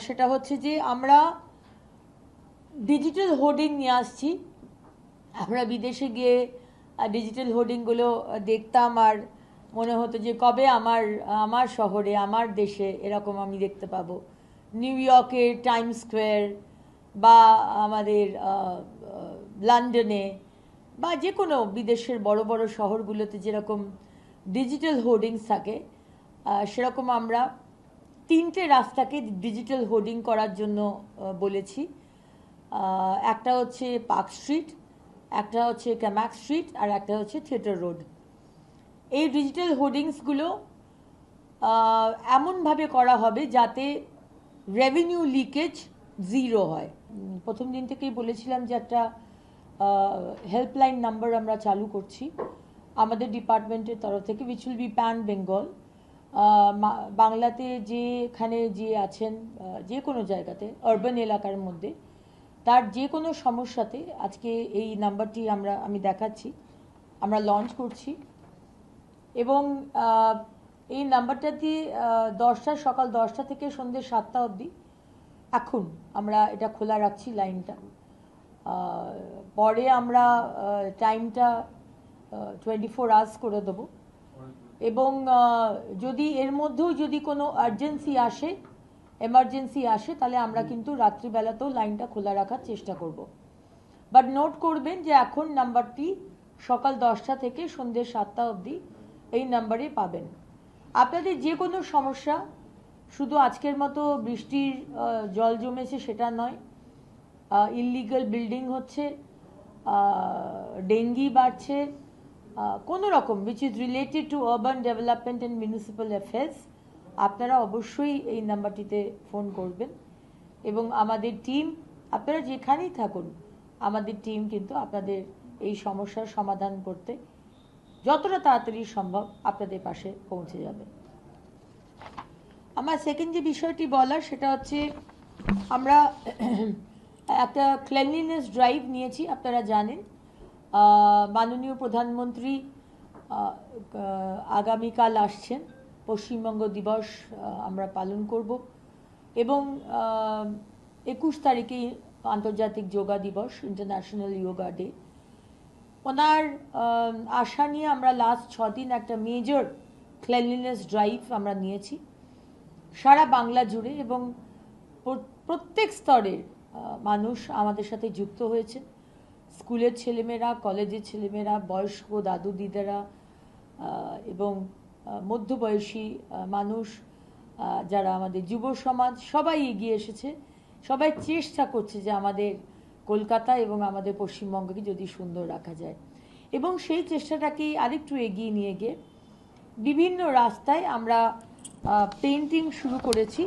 সেটা হচ্ছে যে আমরা ডিজিটাল হোর্ডিং নিয়ে আসছি। আমরা বিদেশে গিয়ে ডিজিটাল হোর্ডিংগুলো দেখতাম আর মনে হতো যে কবে আমার আমার শহরে আমার দেশে এরকম আমি দেখতে পাবো। নিউ ইয়র্কের টাইম স্কোয়ার বা আমাদের লন্ডনে বা যে কোনো বিদেশের বড় বড় শহরগুলোতে যেরকম ডিজিটাল হোর্ডিংস থাকে, সেরকম আমরা 3টে রাস্তাকে ডিজিটাল হোর্ডিং করার জন্য বলেছি। একটা হচ্ছে পার্ক স্ট্রিট, একটা হচ্ছে ক্যামাক স্ট্রিট, আর একটা হচ্ছে থিয়েটার রোড। এই ডিজিটাল হোর্ডিংসগুলো এমনভাবে করা হবে যাতে রেভিনিউ লিকেজ জিরো হয়। প্রথম দিন থেকেই বলেছিলাম যে একটা হেল্পলাইন নাম্বার আমরা চালু করছি আমাদের ডিপার্টমেন্টের তরফ থেকে, which will be pan Bengal. বাংলাতে যেখানে যে আছেন যে কোনো জায়গাতে আরবান এলাকার মধ্যে তার যে কোনো সমস্যাতে আজকে এই নাম্বারটি আমি দেখাচ্ছি, আমরা লঞ্চ করছি। এবং এই নাম্বারটা দিয়ে সকাল 10টা থেকে সন্ধ্যে 7টা অবধি এখন আমরা এটা খোলা রাখছি লাইনটা। পরে আমরা টাইমটা 24 আওয়ার্স করে দেবো। এবং যদি এর মধ্যেও যদি কোনো এমার্জেন্সি আসে তাহলে আমরা কিন্তু রাত্রিবেলাতেও লাইনটা খোলা রাখার চেষ্টা করব। বাট নোট করবেন যে এখন নাম্বারটি সকাল 10টা থেকে সন্ধ্যে 7টা অবধি এই নাম্বারে পাবেন। আপনাদের যে কোনো সমস্যা, শুধু আজকের মতো বৃষ্টির জল জমেছে সেটা নয়, ইললিগাল বিল্ডিং হচ্ছে, ডেঙ্গি বাড়ছে, কোনো রকম which is related to urban development and municipal affairs, আপনারা অবশ্যই এই নাম্বারটিতে ফোন করবেন। এবং আমাদের টিম, আপনারা যেখানেই থাকুন, আমাদের টিম কিন্তু আপনাদের এই সমস্যার সমাধান করতে যতটা তাড়াতাড়ি সম্ভব আপনাদের পাশে পৌঁছে যাবে। আমার সেকেন্ড যে বিষয়টি বলার সেটা হচ্ছে আমরা একটা ক্লিনলিনেস ড্রাইভ নিয়েছি। আপনারা জানেন মাননীয় প্রধানমন্ত্রী আগামীকাল আসছেন, পশ্চিমবঙ্গ দিবস আমরা পালন করব এবং 21 তারিখে আন্তর্জাতিক যোগা দিবস, ইন্টারন্যাশনাল যোগা ডে। ওনার আশা নিয়ে আমরা লাস্ট 6 দিন একটা মেজর ক্লিনলিনেস ড্রাইভ আমরা নিয়েছি সারা বাংলা জুড়ে এবং প্রত্যেক স্তরের মানুষ আমাদের সাথে যুক্ত হয়েছে। স্কুলের ছেলেমেয়েরা, কলেজের ছেলেমেয়েরা, বয়স্ক দাদু দিদারা এবং মধ্যবয়সী মানুষ, যারা আমাদের যুব সমাজ, সবাই এগিয়ে এসেছে। সবাই চেষ্টা করছে যে আমাদের কলকাতা এবং আমাদের পশ্চিমবঙ্গকে যদি সুন্দর রাখা যায়। এবং সেই চেষ্টাটাকে আরেকটু এগিয়ে নিয়ে গিয়ে বিভিন্ন রাস্তায় আমরা পেইন্টিং শুরু করেছি।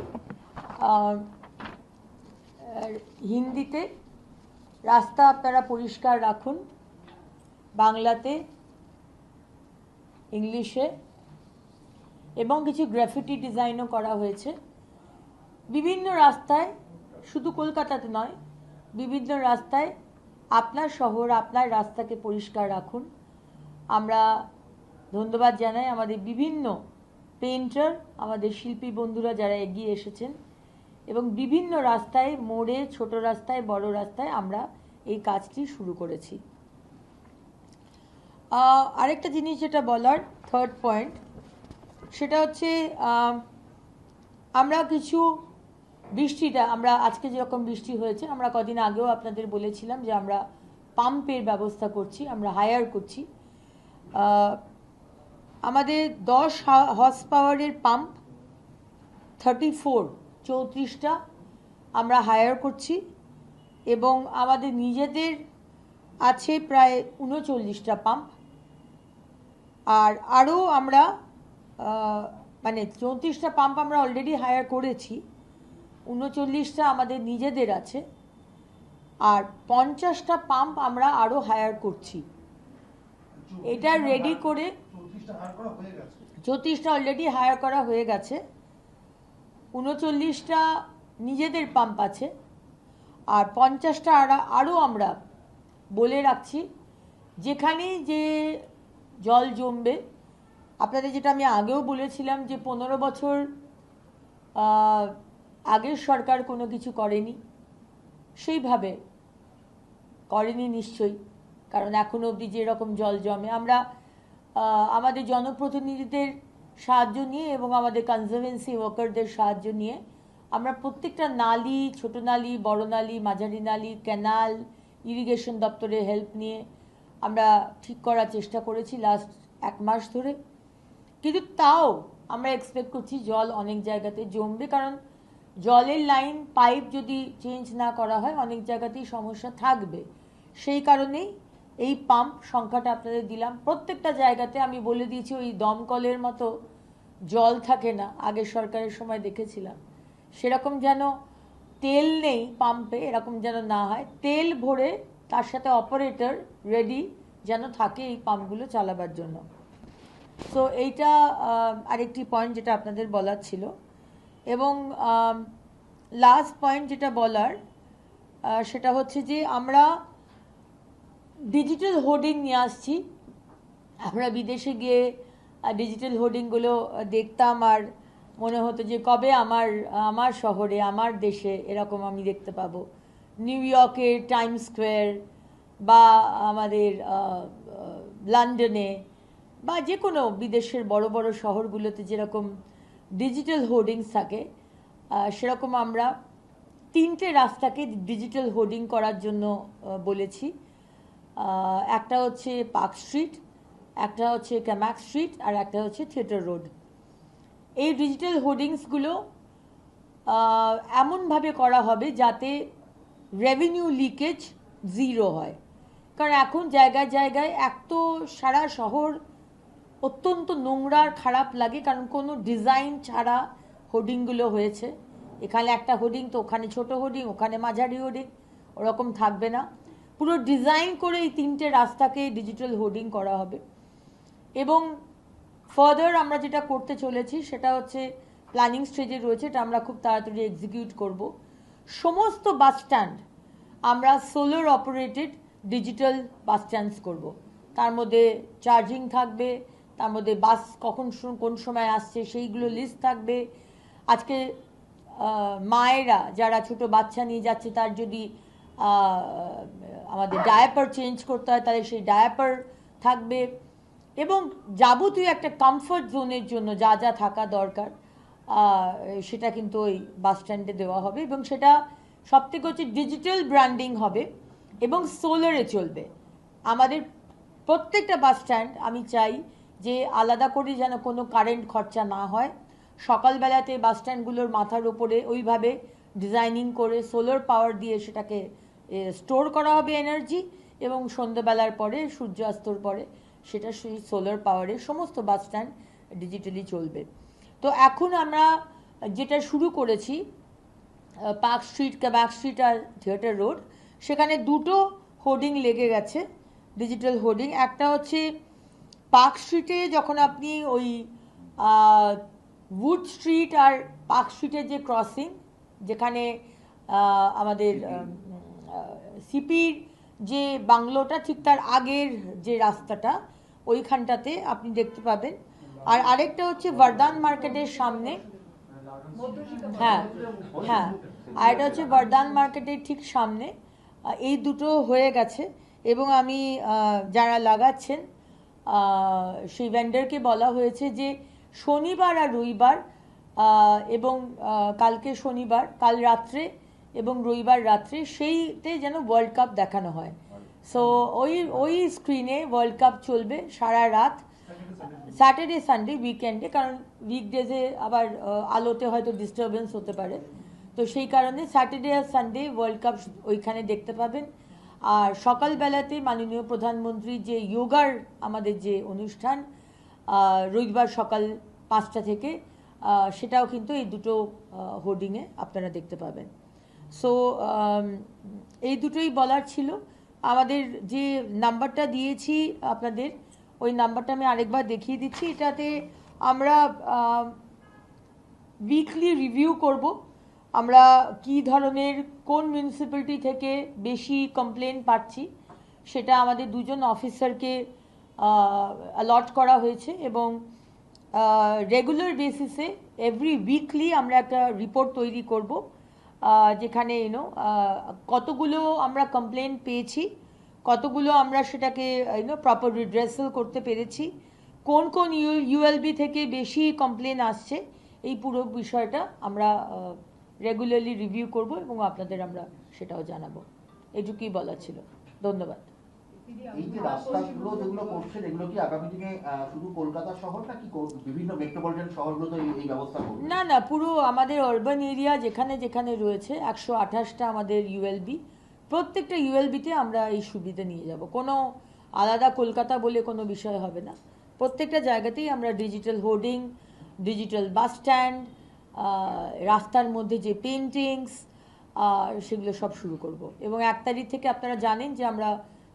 হিন্দিতে রাস্তা আপনারা পরিষ্কার রাখুন, বাংলাতে, ইংলিশে, এবং কিছু গ্রাফিটি ডিজাইনও করা হয়েছে বিভিন্ন রাস্তায়। শুধু কলকাতাতে নয়, বিভিন্ন রাস্তায় আপনার শহর, আপনার রাস্তাকে পরিষ্কার রাখুন। আমরা ধন্যবাদ জানাই আমাদের বিভিন্ন পেইন্টার, আমাদের শিল্পী বন্ধুরা যারা এগিয়ে এসেছেন এবং বিভিন্ন রাস্তায়, মোড়ে, ছোট রাস্তায়, বড় রাস্তায় আমরা এই কাজটি শুরু করেছি। আরেকটা জিনিস যেটা বলার, থার্ড পয়েন্ট, সেটা হচ্ছে আমরা কিছু বৃষ্টিটা, আমরা আজকে যেরকম বৃষ্টি হয়েছে, আমরা কদিন আগেও আপনাদের বলেছিলাম যে আমরা পাম্পের ব্যবস্থা করছি, আমরা হায়ার করছি। আমাদের 10 হর্স পাওয়ারের পাম্প 34টা আমরা হায়ার করছি এবং আমাদের নিজেদের আছে প্রায় 39টা পাম্প। আর আরও আমরা মানে 34টা পাম্প আমরা অলরেডি হায়ার করেছি, 39টা আমাদের নিজেদের আছে, আর 50টা পাম্প আমরা আরও হায়ার করছি। এটা রেডি করে 34টা অলরেডি হায়ার করা হয়ে গেছে, 39টা নিজেদের পাম্প আছে, আর 50টা আরও আমরা বলে রাখছি। যেখানেই যে জল জমবে, আপনাদের যেটা আমি আগেও বলেছিলাম যে 15 বছর আগের সরকার কোনো কিছু করেনি, সেইভাবে করেনি নিশ্চয়ই, কারণ এখনও অবধি যেরকম জল জমে আমরা আমাদের জনপ্রতিনিধিদের সাহায্য নিয়ে এবং আমাদের কনজারভেন্সি ওয়ার্কারদের সাহায্য নিয়ে আমরা প্রত্যেকটা নালি, ছোট নালি, বড় নালি, মাঝারি নালি, ক্যানাল, ইরিগেশন দপ্তরের হেল্প নিয়ে আমরা ঠিক করার চেষ্টা করেছি লাস্ট 1 মাস ধরে। কিন্তু তাও আমরা এক্সপেক্ট করছি জল অনেক জায়গাতে জমবে, কারণ জলের লাইন পাইপ যদি চেঞ্জ না করা হয় অনেক জায়গাতেই সমস্যা থাকবে। সেই কারণেই এই পাম্প সংখ্যাটা আপনাদের দিলাম। প্রত্যেকটা জায়গাতে আমি বলে দিয়েছি ওই দমকলের মতো জল থাকে না, আগের সরকারের সময় দেখেছিলাম, সেরকম যেন তেল নেই পাম্পে, এরকম যেন না হয়। তেল ভরে তার সাথে অপারেটর রেডি যেন থাকে এই পাম্পগুলো চালাবার জন্য। সো এইটা আরেকটি পয়েন্ট যেটা আপনাদের বলার ছিল। এবং লাস্ট পয়েন্ট যেটা বলার সেটা হচ্ছে যে আমরা ডিজিটাল হোর্ডিং নিয়ে আসছি। আমরা বিদেশে গিয়ে ডিজিটাল হোর্ডিংগুলো দেখতাম আর মনে হতো যে কবে আমার শহরে, আমার দেশে এরকম আমি দেখতে পাবো। নিউ ইয়র্কের টাইম স্কোয়ার বা আমাদের লন্ডনে বা যে কোনো বিদেশের বড় বড় শহরগুলোতে যেরকম ডিজিটাল হোর্ডিংস থাকে, সেরকম আমরা 3টে রাস্তাকে ডিজিটাল হোর্ডিং করার জন্য বলেছি। একটা হচ্ছে পার্ক স্ট্রিট, একটা হচ্ছে ক্যামাক স্ট্রিট, আর একটা হচ্ছে থিয়েটার রোড। এই ডিজিটাল হোর্ডিংসগুলো এমনভাবে করা হবে যাতে রেভিনিউ লিকেজ 0 হয়। কারণ এখন জায়গায় জায়গায় এক তো সারা শহর অত্যন্ত নোংরা আর খারাপ লাগে, কারণ কোনো ডিজাইন ছাড়া হোর্ডিংগুলো হয়েছে। এখানে একটা হোর্ডিং তো ওখানে ছোট হোর্ডিং, ওখানে মাঝারি হোর্ডিং, ওরকম থাকবে না। পুরো ডিজাইন করে এই 3টে রাস্তাকে ডিজিটাল হোর্ডিং করা হবে। এবং ফার্দার আমরা যেটা করতে চলেছি সেটা হচ্ছে প্ল্যানিং স্টেজে রয়েছে, এটা আমরা খুব তাড়াতাড়ি এক্সিকিউট করব। সমস্ত বাস স্ট্যান্ড আমরা solar operated digital bus stands করব। তার মধ্যে চার্জিং থাকবে, তার মধ্যে বাস কখন কোন সময় আসছে সেইগুলো লিস্ট থাকবে। আজকে মায়েরা যারা ছোট বাচ্চা নিয়ে যাচ্ছে তার যদি আমাদের ডায়াপার চেঞ্জ করতে হয় তাহলে সেই ডায়াপার থাকবে। এবং যাবতীয় একটা কমফর্ট জোনের জন্য যা যা থাকা দরকার সেটা কিন্তু ওই বাস স্ট্যান্ডে দেওয়া হবে। এবং সেটা সবথেকে হচ্ছে ডিজিটাল ব্র্যান্ডিং হবে এবং সোলারে চলবে। আমাদের প্রত্যেকটা বাস স্ট্যান্ড আমি চাই যে আলাদা করে যেন কোনো কারেন্ট খরচা না হয়। সকালবেলাতে বাস স্ট্যান্ডগুলোর মাথার উপরে ওইভাবে ডিজাইনিং করে সোলার পাওয়ার দিয়ে সেটাকে স্টোর করা হবে এনার্জি, এবং সন্ধ্যেবেলার পরে সূর্যাস্তর পরে সেটা সেই সোলার পাওয়ারে সমস্ত বাস স্ট্যান্ড ডিজিটালি চলবে। তো এখন আমরা যেটা শুরু করেছি পার্ক স্ট্রিট, ক্যামাক স্ট্রিট আর থিয়েটার রোড, সেখানে 2টো হোর্ডিং লেগে গেছে ডিজিটাল হোর্ডিং। একটা হচ্ছে পার্ক স্ট্রিটে যখন আপনি ওই উড স্ট্রিট আর পার্ক স্ট্রিটের যে ক্রসিং, যেখানে আমাদের সিপির যে বাংলোটা ঠিক তার আগের যে রাস্তাটা ওইখানটাতে আপনি দেখতে পাবেন। আর আরেকটা হচ্ছে বরদান মার্কেটের সামনে, হ্যাঁ হ্যাঁ, আর এটা হচ্ছে বরদান মার্কেটের ঠিক সামনে। এই দুটো হয়ে গেছে এবং আমি যারা লাগাচ্ছেন সেই ভেন্ডারকে বলা হয়েছে যে শনিবার আর রবিবার এবং কালকে শনিবার কাল রাত্রে এবং রবিবার রাত্রে সেইতে যেন ওয়ার্ল্ড কাপ দেখানো হয়। সো ওই স্ক্রিনে ওয়ার্ল্ড কাপ চলবে সারা রাত, স্যাটারডে সানডে উইকেন্ডে, কারণ উইকডেজে আবার আলোতে হয়তো ডিস্টারবেন্স হতে পারে। তো সেই কারণে স্যাটারডে আর সানডে ওয়ার্ল্ড কাপ ওইখানে দেখতে পাবেন। আর সকালবেলাতে মাননীয় প্রধানমন্ত্রীর যে যোগার আমাদের যে অনুষ্ঠান রবিবার সকাল 5টা থেকে, সেটাও কিন্তু এই দুটো হোর্ডিংয়ে আপনারা দেখতে পাবেন। সো এই দুটোই বলার ছিল। আমাদের যে নাম্বারটা দিয়েছি আপনাদের, ওই নাম্বারটা আমি আরেকবার দেখিয়ে দিচ্ছি। এটাতে আমরা উইকলি রিভিউ করব আমরা কি ধরনের কোন মিউনিসিপ্যালিটি থেকে বেশি কমপ্লেন পাচ্ছি, সেটা আমাদের 2জন অফিসারকে অ্যালট করা হয়েছে এবং রেগুলার বেসিসে এভরি উইকলি আমরা একটা রিপোর্ট তৈরি করব, যেখানে কতগুলো আমরা কমপ্লেন পেয়েছি, কতগুলো আমরা সেটাকে প্রপার রিড্রেসাল করতে পেরেছি, কোন কোন ইউএলবি থেকে বেশি কমপ্লেন আসছে, এই পুরো বিষয়টা আমরা রেগুলারলি রিভিউ করব এবং আপনাদের আমরা সেটাও জানাবো। এটুকুই বলা ছিল। ধন্যবাদ। এই যে রাস্তাগুলো যেগুলো করছেন, এগুলো কি আগামী দিনে শুধু কলকাতা শহর নাকি বিভিন্ন মেট্রোপলিটন শহরগুলোতে এই ব্যবস্থা করবে? না না, পুরো আমাদের আরবান এরিয়া যেখানে যেখানে রয়েছে 128টা আমাদের ইউএলবি, প্রত্যেকটা ইউএলবিতে আমরা এই সুবিধা নিয়ে যাব। কোনো আলাদা কলকাতা বলে কোনো বিষয় হবে না। প্রত্যেকটা জায়গাতেই আমরা digital hoarding, digital bus stand, রাস্তার মধ্যে যে পেন্টিংস, সেগুলো সব শুরু করব। এবং 1 তারিখ থেকে আপনারা জানেন যে আমরা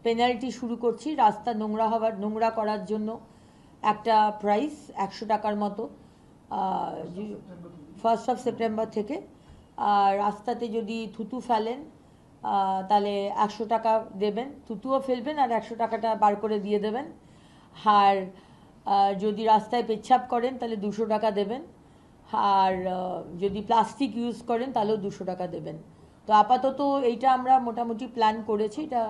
পেনাল্টি শুরু করছি রাস্তা নোংরা করার জন্য। একটা প্রাইস 100 টাকার মতো 1 সেপ্টেম্বর থেকে। আর রাস্তাতে যদি থুতু ফেলেন তাহলে 100 টাকা দেবেন, থুতুও ফেলবেন আর 100 টাকাটা বার করে দিয়ে দেবেন। আর যদি রাস্তায় পেচ্ছাপ করেন তাহলে 200 টাকা দেবেন। আর যদি প্লাস্টিক ইউজ করেন তাহলেও 200 টাকা দেবেন। তো আপাতত এইটা আমরা মোটামুটি প্ল্যান করেছি, এটা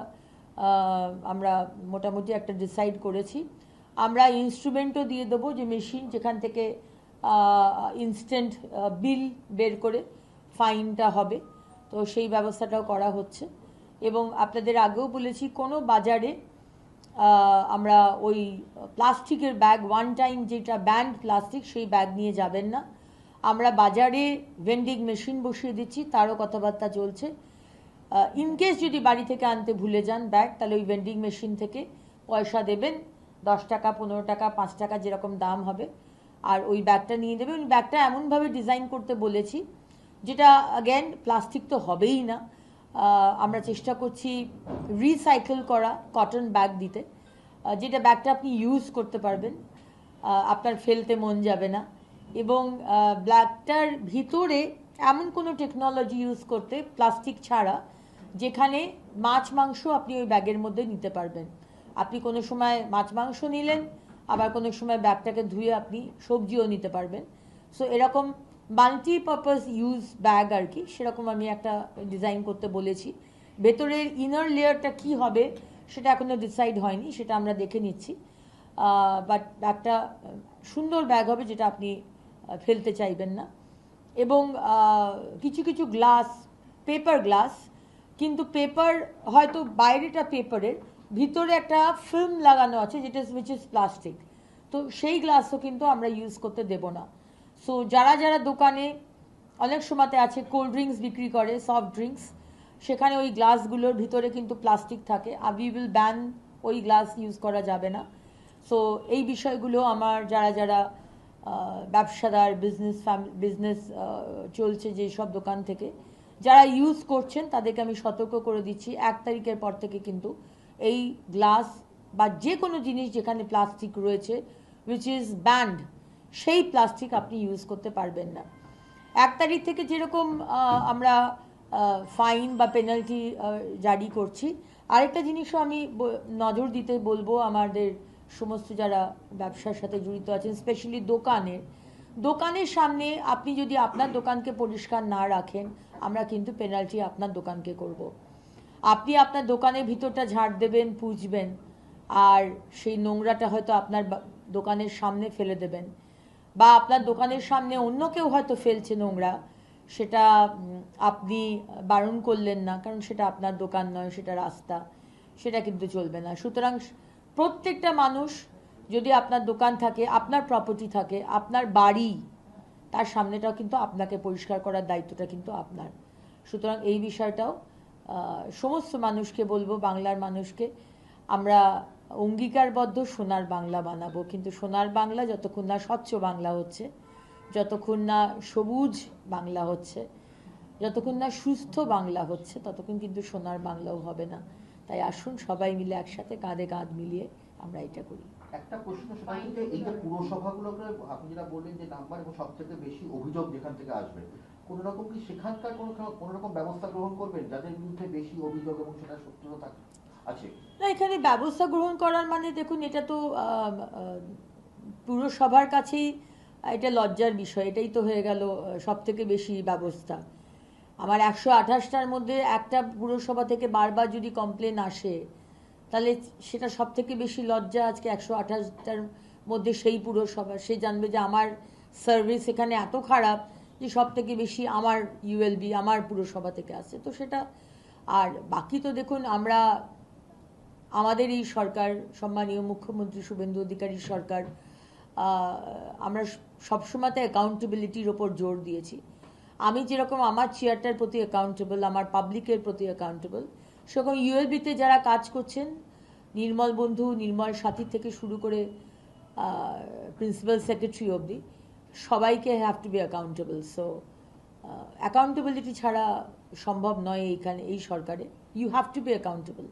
আমরা মোটামুটি একটা ডিসাইড করেছি। আমরা ইনস্ট্রুমেন্টও দিয়ে দেবো, যে মেশিন যেখান থেকে ইনস্ট্যান্ট বিল বের করে ফাইনটা হবে, তো সেই ব্যবস্থাটাও করা হচ্ছে। এবং আপনাদের আগেও বলেছি, কোনো বাজারে আমরা ওই প্লাস্টিকের ব্যাগ, ওয়ান টাইম যেটা ব্যান্ড প্লাস্টিক, সেই ব্যাগ নিয়ে যাবেন না। আমরা বাজারে ভেন্ডিং মেশিন বসিয়ে দিচ্ছি, তারও কথাবার্তা চলছে। ইনকেস যদি বাড়ি থেকে আনতে ভুলে যান ব্যাগ, তাহলে ওই ভেন্ডিং মেশিন থেকে পয়সা দেবেন, 10 টাকা, 15 টাকা, 5 টাকা যেরকম দাম হবে, আর ওই ব্যাগটা নিয়ে দেবে। ওই ব্যাগটা এমনভাবে ডিজাইন করতে বলেছি যেটা অ্যাগেন প্লাস্টিক তো হবেই না। আমরা চেষ্টা করছি রিসাইকেল করা কটন ব্যাগ দিতে, যেটা ব্যাগটা আপনি ইউজ করতে পারবেন, আপনার ফেলতে মন যাবে না। এবং ব্যাগটার ভিতরে এমন কোনো টেকনোলজি ইউজ করতে, প্লাস্টিক ছাড়া, যেখানে মাছ মাংস আপনি ওই ব্যাগের মধ্যে নিতে পারবেন। আপনি কোনো সময় মাছ মাংস নিলেন, আবার কোনো সময় ব্যাগটাকে ধুয়ে আপনি সবজিও নিতে পারবেন। সো এরকম মাল্টিপারপাস ইউজ ব্যাগ আর কি, সেরকম আমি একটা ডিজাইন করতে বলেছি। ভেতরের ইনার লেয়ারটা কি হবে সেটা এখনও ডিসাইড হয়নি, সেটা আমরা দেখে নিচ্ছি। বাট ব্যাগটা সুন্দর ব্যাগ হবে, যেটা আপনি ফেলতে চাইবেন না। এবং কিছু কিছু গ্লাস, পেপার গ্লাস, কিন্তু পেপার হয়তো বাইরেটা পেপারের, ভিতরে একটা ফিল্ম লাগানো আছে যেটা উইচ ইজ প্লাস্টিক, তো সেই গ্লাসও কিন্তু আমরা ইউজ করতে দেব না। সো যারা যারা দোকানে অনেক সময়তে আছে কোল্ড ড্রিঙ্কস বিক্রি করে, সফট ড্রিঙ্কস, সেখানে ওই গ্লাসগুলোর ভিতরে কিন্তু প্লাস্টিক থাকে, আর উই উইল ব্যান, ওই গ্লাস ইউজ করা যাবে না। সো এই বিষয়গুলো আমার যারা যারা ব্যবসাদার, বিজনেস চলছে যেসব দোকান থেকে, যারা ইউজ করছেন তাদেরকে আমি সতর্ক করে দিচ্ছি, 1 তারিখের পর থেকে কিন্তু এই গ্লাস বা যে কোনো জিনিস যেখানে প্লাস্টিক রয়েছে উইচ ইজ ব্যান্ড, সেই প্লাস্টিক আপনি ইউজ করতে পারবেন না। 1 তারিখ থেকে যেরকম আমরা ফাইন বা পেনাল্টি জারি করছি, আরেকটা জিনিসও আমি নজর দিতে বলবো আমাদের সমস্ত যারা ব্যবসার সাথে জড়িত আছেন, স্পেশালি দোকানের সামনে আপনি যদি আপনার দোকানকে পরিষ্কার না রাখেন, আমরা কিন্তু পেনাল্টি আপনার দোকানকে করব। আপনি আপনার দোকানের ভিতরটা ঝাড় দেবেন, পুছবেন, আর সেই নোংরাটা হয়তো আপনার দোকানের সামনে ফেলে দেবেন, বা আপনার দোকানের সামনে অন্য কেউ হয়তো ফেলছে নোংরা, সেটা আপনি বারণ করলেন না, কারণ সেটা আপনার দোকান নয়, সেটা রাস্তা, সেটা কিন্তু চলবে না। সুতরাং প্রত্যেকটা মানুষ, যদি আপনার দোকান থাকে, আপনার প্রপার্টি থাকে, আপনার বাড়ি, তার সামনেটাও কিন্তু আপনাকে পরিষ্কার করার দায়িত্বটা কিন্তু আপনার। সুতরাং এই বিষয়টাও সমস্ত মানুষকে বলবো, বাংলার মানুষকে, আমরা অঙ্গীকারবদ্ধ সোনার বাংলা বানাবো, কিন্তু সোনার বাংলা যতক্ষণ না স্বচ্ছ বাংলা হচ্ছে, যতক্ষণ না সবুজ বাংলা হচ্ছে, যতক্ষণ না সুস্থ বাংলা হচ্ছে, ততক্ষণ কিন্তু সোনার বাংলাও হবে না। তাই আসুন সবাই মিলে একসাথে কাঁধে কাঁধ মিলিয়ে আমরা এটা করি। একটা প্রশ্ন, সেটা হচ্ছে যে এই যে পুরসভাগুলোকে আপনি যেটা বললেন যে নাম্বার এবং সবথেকে বেশি অভিযোগ যেখান থেকে আসবে, কোন রকম কি সেখানকার কোন রকম ব্যবস্থা গ্রহণ করবেন যাদের বিরুদ্ধে বেশি অভিযোগ এবং সেটা সত্যতা আছে? না, এখানে ব্যবস্থা গ্রহণ করার মানে দেখুন, এটা তো পুরসভার কাছেই এটা লজ্জার বিষয়। এটাই তো হয়ে গেল সব থেকে বেশি ব্যবস্থা। আমার 128টার মধ্যে একটা পুরসভা থেকে বারবার যদি কমপ্লেন আসে, তাহলে সেটা সব থেকে বেশি লজ্জা আজকে 128টার মধ্যে সেই পুরসভা। সে জানবে যে আমার সার্ভিস এখানে এত খারাপ যে সব থেকে বেশি আমার ইউএলবি আমার পুরসভা থেকে আসে। তো সেটা, আর বাকি তো দেখুন, আমাদের এই সরকার, সম্মানীয় মুখ্যমন্ত্রী শুভেন্দু অধিকারীর সরকার, আমরা সবসময়তে অ্যাকাউন্টেবিলিটির ওপর জোর দিয়েছি। আমি যেরকম আমার চেয়ারটার প্রতি অ্যাকাউন্টেবল, আমার পাবলিকের প্রতি অ্যাকাউন্টেবল, সেরকম ইউএলবিতে যারা কাজ করছেন, নির্মল বন্ধু, নির্মল সাথী থেকে শুরু করে প্রিন্সিপাল সেক্রেটারি অবধি, সবাইকে have to be accountable. So accountability ছাড়া সম্ভব নয় এইখানে, এই সরকারে। You have to be accountable.